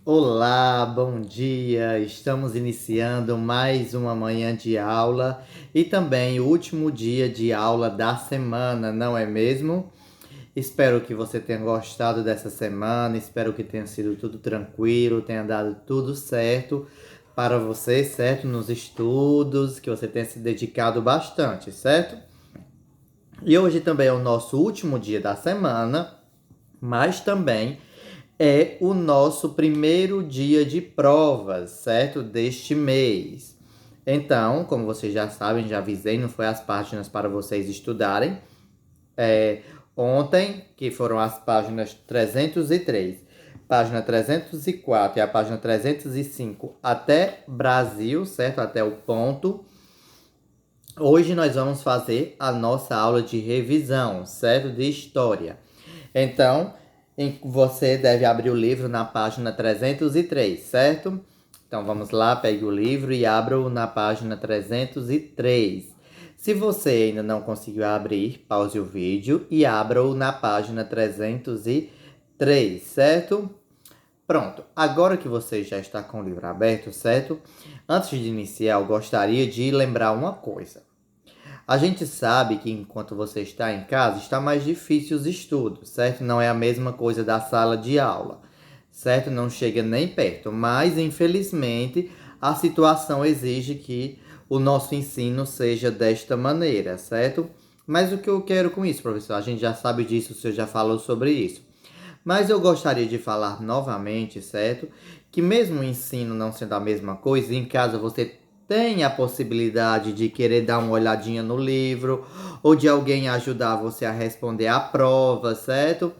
Olá, bom dia! Estamos iniciando mais uma manhã de aula e também o último dia de aula da semana, não é mesmo? Espero que você tenha gostado dessa semana, espero que tenha sido tudo tranquilo, tenha dado tudo certo para você, certo? Nos estudos, que você tenha se dedicado bastante, certo? E hoje também é o nosso último dia da semana, mas também é o nosso primeiro dia de provas, certo? Deste mês. Então, como vocês já sabem, já avisei, não foi as páginas para vocês estudarem. Ontem, que foram as páginas 303, página 304 e a página 305 até Brasil, certo? Até o ponto. Hoje nós vamos fazer a nossa aula de revisão, certo? De história. Então, você deve abrir o livro na página 303, certo? Então vamos lá, pegue o livro e abra-o na página 303. Se você ainda não conseguiu abrir, pause o vídeo e abra-o na página 303, certo? Pronto, agora que você já está com o livro aberto, certo? Antes de iniciar, eu gostaria de lembrar uma coisa. A gente sabe que enquanto você está em casa, está mais difícil os estudos, certo? Não é a mesma coisa da sala de aula, certo? Não chega nem perto, mas infelizmente a situação exige que o nosso ensino seja desta maneira, certo? Mas o que eu quero com isso, professor? A gente já sabe disso, o senhor já falou sobre isso. Mas eu gostaria de falar novamente, certo? Que mesmo o ensino não sendo a mesma coisa, em casa você tem a possibilidade de querer dar uma olhadinha no livro ou de alguém ajudar você a responder a prova, certo?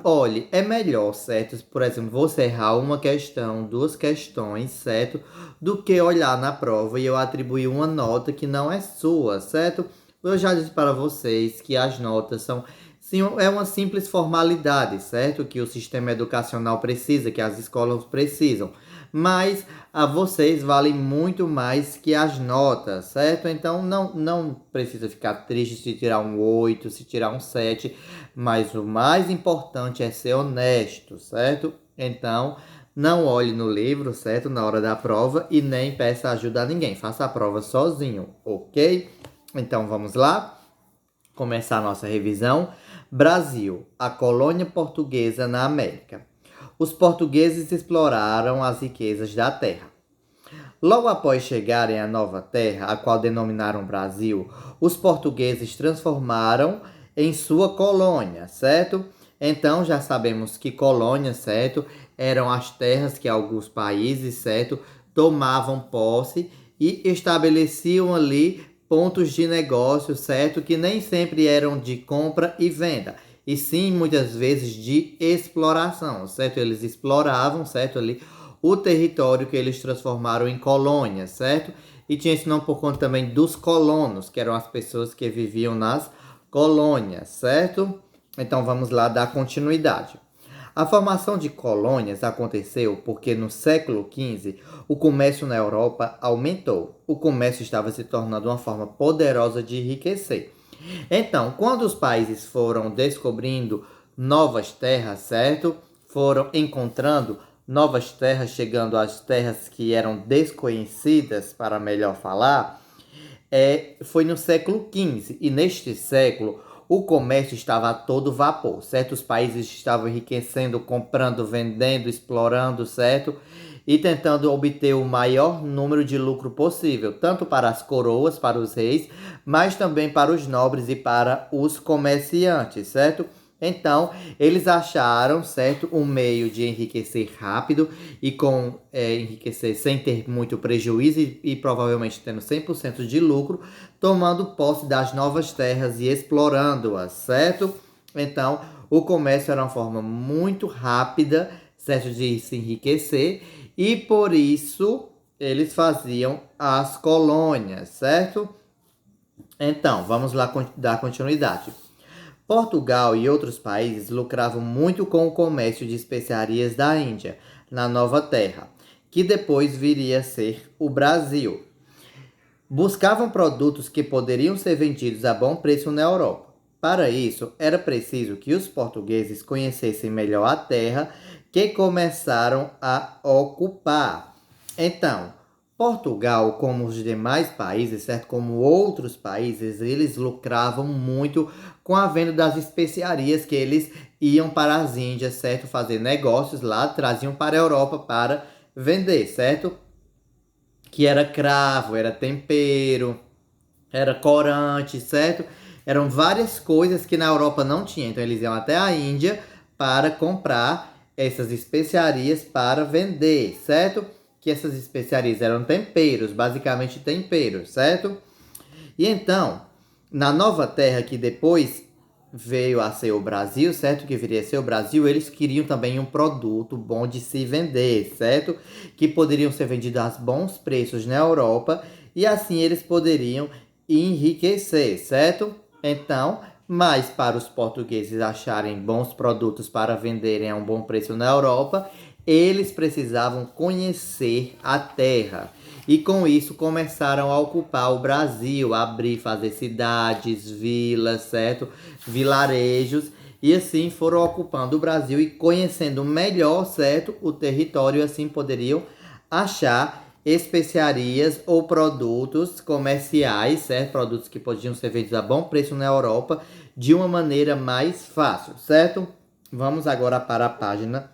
Olhe, é melhor, certo? Por exemplo, você errar uma questão, duas questões, certo? Do que olhar na prova e eu atribuir uma nota que não é sua, certo? Eu já disse para vocês que as notas são, sim, é uma simples formalidade, certo? Que o sistema educacional precisa, que as escolas precisam. Mas a vocês valem muito mais que as notas, certo? Então não precisa ficar triste se tirar um 8, se tirar um 7, mas o mais importante é ser honesto, certo? Então, não olhe no livro, certo? Na hora da prova e nem peça ajuda a ninguém. Faça a prova sozinho, ok? Então vamos lá? Começar a nossa revisão. Brasil, a colônia portuguesa na América. Os portugueses exploraram as riquezas da terra. Logo após chegarem à nova terra, a qual denominaram Brasil, os portugueses transformaram em sua colônia, certo? Então já sabemos que colônias, certo, eram as terras que alguns países, certo, tomavam posse e estabeleciam ali pontos de negócio, certo, que nem sempre eram de compra e venda, e sim muitas vezes de exploração, certo? Eles exploravam, certo, ali o território que eles transformaram em colônias, certo? E tinha esse nome por conta também dos colonos, que eram as pessoas que viviam nas colônias, certo? Então vamos lá dar continuidade. A formação de colônias aconteceu porque no século XV o comércio na Europa aumentou. O comércio estava se tornando uma forma poderosa de enriquecer. Então, quando os países foram descobrindo novas terras, certo? Foram encontrando novas terras, chegando às terras que eram desconhecidas, para melhor falar, foi no século XV. E neste século, o comércio estava a todo vapor, certo? Os países estavam enriquecendo, comprando, vendendo, explorando, certo? E tentando obter o maior número de lucro possível, tanto para as coroas, para os reis, mas também para os nobres e para os comerciantes, certo? Então, eles acharam, certo, um meio de enriquecer rápido e enriquecer sem ter muito prejuízo e provavelmente tendo 100% de lucro, tomando posse das novas terras e explorando-as, certo? Então, o comércio era uma forma muito rápida, certo, de se enriquecer e por isso eles faziam as colônias, certo? Então, vamos lá dar continuidade. Portugal e outros países lucravam muito com o comércio de especiarias da Índia, na Nova Terra, que depois viria a ser o Brasil. Buscavam produtos que poderiam ser vendidos a bom preço na Europa. Para isso, era preciso que os portugueses conhecessem melhor a terra que começaram a ocupar. Então, Portugal, como os demais países, certo? Como outros países, eles lucravam muito com a venda das especiarias que eles iam para as Índias, certo? Fazer negócios lá, traziam para a Europa para vender, certo? Que era cravo, era tempero, era corante, certo? Eram várias coisas que na Europa não tinha. Então eles iam até a Índia para comprar essas especiarias para vender, certo? Que essas especiarias eram temperos, basicamente temperos, certo? E então, na nova terra que depois veio a ser o Brasil, certo? Que viria a ser o Brasil, eles queriam também um produto bom de se vender, certo? Que poderiam ser vendidos a bons preços na Europa e assim eles poderiam enriquecer, certo? Então, mas para os portugueses acharem bons produtos para venderem a um bom preço na Europa, eles precisavam conhecer a terra. E com isso começaram a ocupar o Brasil, abrir, fazer cidades, vilas, certo? Vilarejos. E assim foram ocupando o Brasil e conhecendo melhor, certo? O território, assim poderiam achar especiarias ou produtos comerciais, certo? Produtos que podiam ser vendidos a bom preço na Europa de uma maneira mais fácil, certo? Vamos agora para a página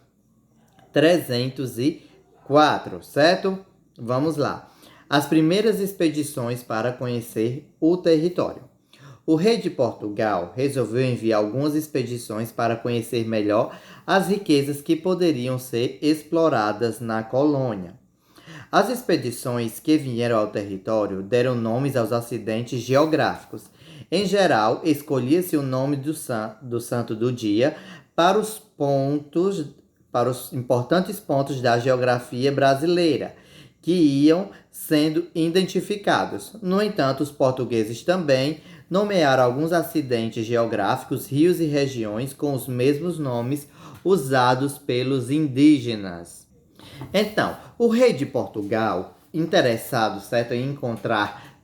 304, certo? Vamos lá. As primeiras expedições para conhecer o território. O rei de Portugal resolveu enviar algumas expedições para conhecer melhor as riquezas que poderiam ser exploradas na colônia. As expedições que vieram ao território deram nomes aos acidentes geográficos. Em geral, escolhia-se o nome do santo do dia para para os importantes pontos da geografia brasileira, que iam sendo identificados. No entanto, os portugueses também nomearam alguns acidentes geográficos, rios e regiões com os mesmos nomes usados pelos indígenas. Então, o rei de Portugal, interessado, certo, em encontrar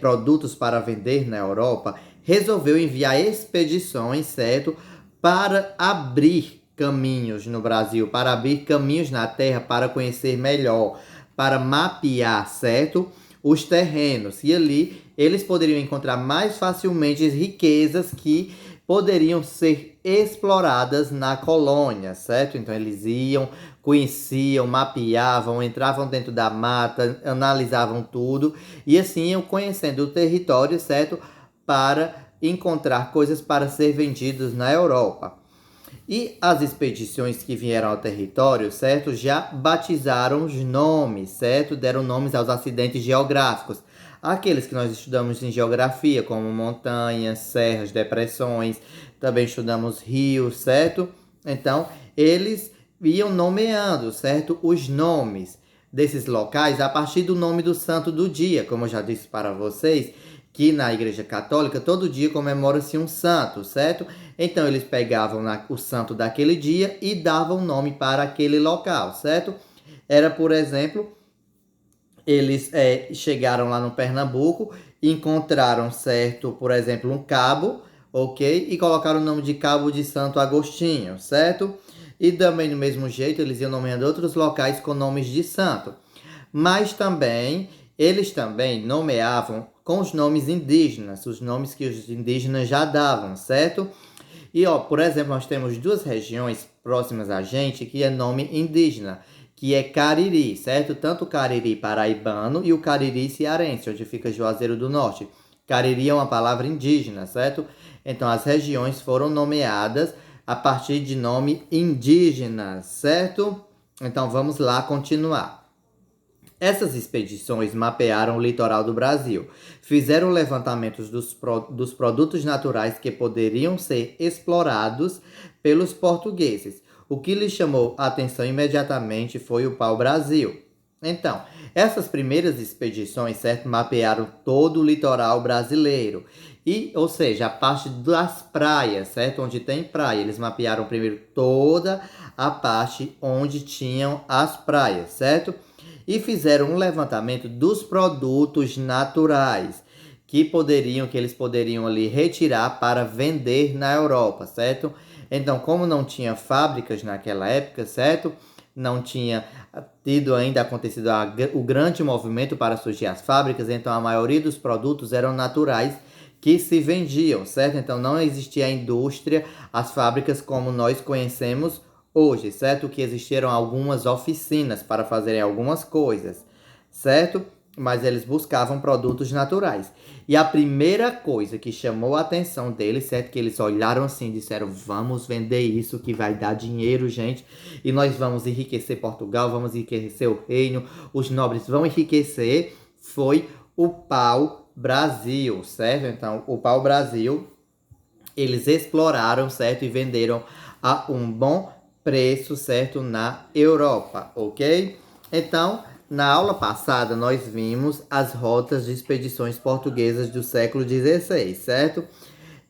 produtos para vender na Europa, resolveu enviar expedições, certo, para abrir caminhos no Brasil, para abrir caminhos na terra, para conhecer melhor, para mapear, certo, os terrenos. E ali eles poderiam encontrar mais facilmente as riquezas que poderiam ser exploradas na colônia, certo? Então eles iam, conheciam, mapeavam, entravam dentro da mata, analisavam tudo e assim iam conhecendo o território, certo? Para encontrar coisas para ser vendidas na Europa. E as expedições que vieram ao território, certo? Já batizaram os nomes, certo? Deram nomes aos acidentes geográficos. Aqueles que nós estudamos em geografia, como montanhas, serras, depressões, também estudamos rios, certo? Então, eles iam nomeando, certo? Os nomes desses locais a partir do nome do santo do dia, como eu já disse para vocês, que na Igreja Católica todo dia comemora-se um santo, certo? Então eles pegavam o santo daquele dia e davam nome para aquele local, certo? Era, por exemplo, eles chegaram lá no Pernambuco, encontraram, certo, por exemplo, um cabo, ok? E colocaram o nome de Cabo de Santo Agostinho, certo? E também, do mesmo jeito, eles iam nomeando outros locais com nomes de santo. Mas também, eles também nomeavam com os nomes indígenas, os nomes que os indígenas já davam, certo? E, ó, por exemplo, nós temos duas regiões próximas a gente que é nome indígena, que é Cariri, certo? Tanto o Cariri paraibano e o Cariri cearense, onde fica Juazeiro do Norte. Cariri é uma palavra indígena, certo? Então, as regiões foram nomeadas a partir de nome indígena, certo? Então, vamos lá continuar. Essas expedições mapearam o litoral do Brasil, fizeram levantamentos dos produtos naturais que poderiam ser explorados pelos portugueses. O que lhes chamou a atenção imediatamente foi o pau-brasil. Então, essas primeiras expedições, certo, mapearam todo o litoral brasileiro. E, ou seja, a parte das praias, certo? Onde tem praia. Eles mapearam primeiro toda a parte onde tinham as praias, certo? E fizeram um levantamento dos produtos naturais que eles poderiam ali retirar para vender na Europa, certo? Então, como não tinha fábricas naquela época, certo? Não tinha tido ainda acontecido o grande movimento para surgir as fábricas, então a maioria dos produtos eram naturais que se vendiam, certo? Então não existia a indústria, as fábricas como nós conhecemos hoje, certo? Que existiram algumas oficinas para fazerem algumas coisas, certo? Mas eles buscavam produtos naturais. E a primeira coisa que chamou a atenção deles, certo? Que eles olharam assim e disseram, vamos vender isso que vai dar dinheiro, gente. E nós vamos enriquecer Portugal, vamos enriquecer o reino, os nobres vão enriquecer. Foi o pau-brasil, certo? Então, o pau-brasil, eles exploraram, certo? E venderam a um bom preço, certo? Na Europa, ok? Então, na aula passada, nós vimos as rotas de expedições portuguesas do século XVI, certo?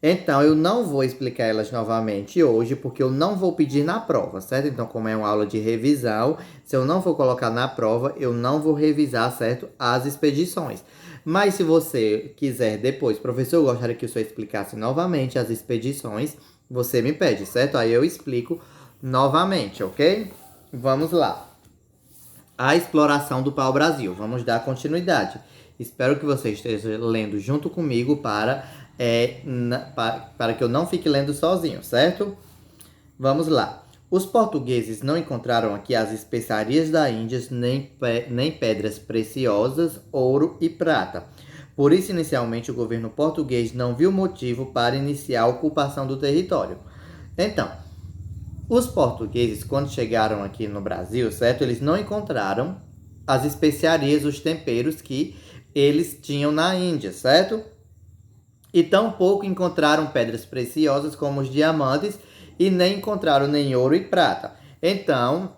Então, eu não vou explicar elas novamente hoje, porque eu não vou pedir na prova, certo? Então, como é uma aula de revisão, se eu não for colocar na prova, eu não vou revisar, certo? As expedições. Mas se você quiser depois, professor, eu gostaria que o senhor explicasse novamente as expedições, você me pede, certo? Aí eu explico novamente, ok? Vamos lá. A exploração do pau-brasil. Vamos dar continuidade. Espero que você esteja lendo junto comigo para que eu não fique lendo sozinho, certo? Vamos lá. Os portugueses não encontraram aqui as especiarias da Índia, nem pedras preciosas, ouro e prata. Por isso, inicialmente, o governo português não viu motivo para iniciar a ocupação do território. Então, os portugueses, quando chegaram aqui no Brasil, certo? Eles não encontraram as especiarias, os temperos que eles tinham na Índia, certo? E tampouco encontraram pedras preciosas como os diamantes e nem encontraram nem ouro e prata. Então,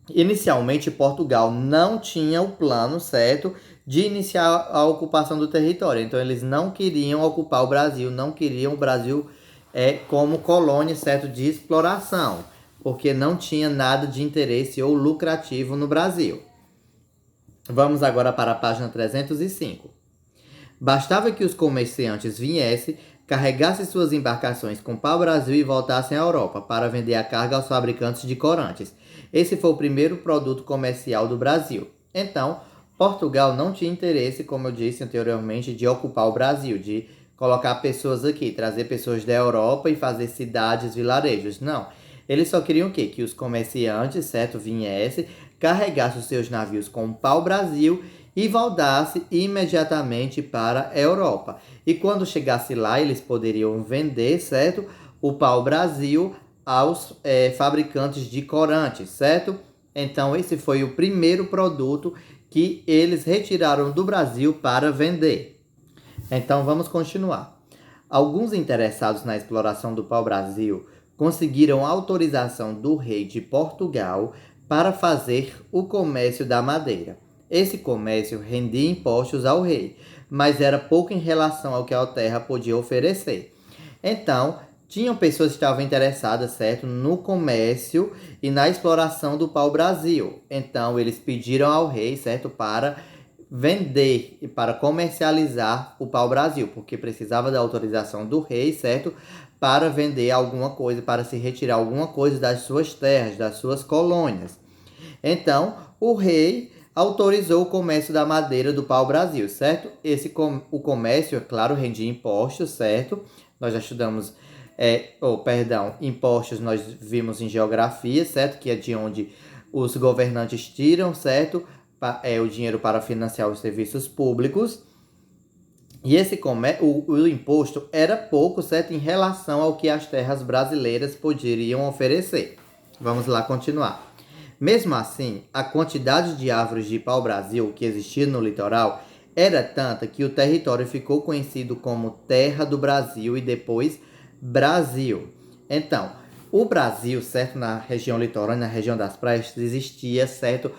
inicialmente Portugal não tinha o plano, certo, de iniciar a ocupação do território. Então, eles não queriam ocupar o Brasil, não queriam o Brasil como colônia, certo, de exploração, porque não tinha nada de interesse ou lucrativo no Brasil. Vamos agora para a página 305. Bastava que os comerciantes viessem, carregassem suas embarcações com pau-brasil e voltassem à Europa para vender a carga aos fabricantes de corantes. Esse foi o primeiro produto comercial do Brasil. Então, Portugal não tinha interesse, como eu disse anteriormente, de ocupar o Brasil, de colocar pessoas aqui, trazer pessoas da Europa e fazer cidades, vilarejos. Não. Eles só queriam o quê? Que os comerciantes, certo, viessem, carregassem os seus navios com pau-brasil e voltasse imediatamente para a Europa. E quando chegasse lá, eles poderiam vender, certo, o pau-brasil aos fabricantes de corantes, certo? Então, esse foi o primeiro produto que eles retiraram do Brasil para vender. Então, vamos continuar. Alguns interessados na exploração do pau-brasil conseguiram autorização do rei de Portugal para fazer o comércio da madeira. Esse comércio rendia impostos ao rei, mas era pouco em relação ao que a terra podia oferecer. Então, tinham pessoas que estavam interessadas, certo, no comércio e na exploração do pau-brasil. Então, eles pediram ao rei, certo, para vender e para comercializar o pau-brasil, porque precisava da autorização do rei, certo, para vender alguma coisa, para se retirar alguma coisa das suas terras, das suas colônias. Então, o rei autorizou o comércio da madeira do pau-brasil, certo? O comércio, é claro, rendia impostos, certo? Nós já estudamos, impostos nós vimos em geografia, certo? Que é de onde os governantes tiram, certo? O dinheiro para financiar os serviços públicos. E o imposto era pouco, certo? Em relação ao que as terras brasileiras poderiam oferecer. Vamos lá continuar. Mesmo assim, a quantidade de árvores de pau-brasil que existia no litoral era tanta que o território ficou conhecido como Terra do Brasil e depois Brasil. Então, o Brasil, certo, na região litorânea, na região das praias, existia, certo,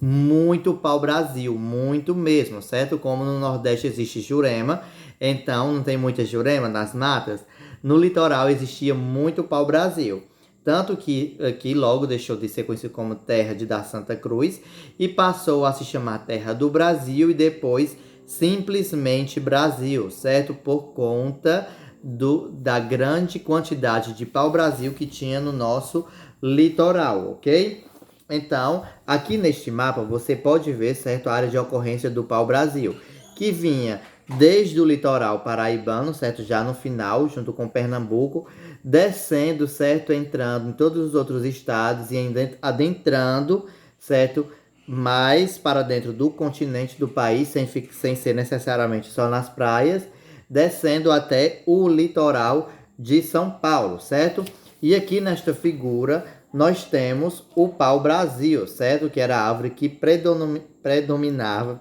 muito pau-brasil, muito mesmo, certo? Como no Nordeste existe Jurema, então não tem muita Jurema nas matas, no litoral existia muito pau-brasil. Tanto que aqui logo deixou de ser conhecido como Terra da Santa Cruz e passou a se chamar Terra do Brasil e depois simplesmente Brasil, certo? Por conta da grande quantidade de pau-brasil que tinha no nosso litoral, ok? Então, aqui neste mapa você pode ver, certo, a área de ocorrência do pau-brasil, que vinha desde o litoral paraibano, certo, já no final, junto com Pernambuco, descendo, certo, entrando em todos os outros estados e adentrando, certo, mais para dentro do continente do país, sem ser necessariamente só nas praias, descendo até o litoral de São Paulo, certo? E aqui nesta figura nós temos o pau-brasil, certo? Que era a árvore que predominava,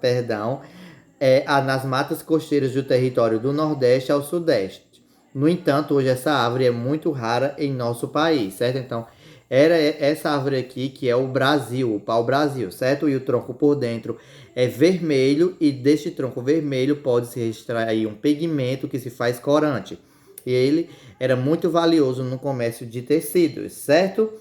nas matas costeiras do território do Nordeste ao Sudeste. No entanto, hoje essa árvore é muito rara em nosso país, certo? Então, era essa árvore aqui que é o Brasil, o pau-brasil, certo? E o tronco por dentro é vermelho e deste tronco vermelho pode-se extrair um pigmento que se faz corante. E ele era muito valioso no comércio de tecidos, certo?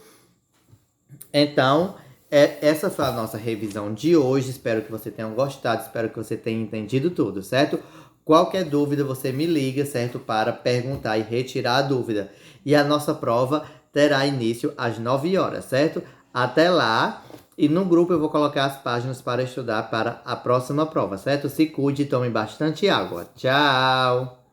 Então, essa foi a nossa revisão de hoje. Espero que você tenha gostado, espero que você tenha entendido tudo, certo? Qualquer dúvida, você me liga, certo? Para perguntar e retirar a dúvida. E a nossa prova terá início às 9 horas, certo? Até lá. E no grupo eu vou colocar as páginas para estudar para a próxima prova, certo? Se cuide e tome bastante água. Tchau!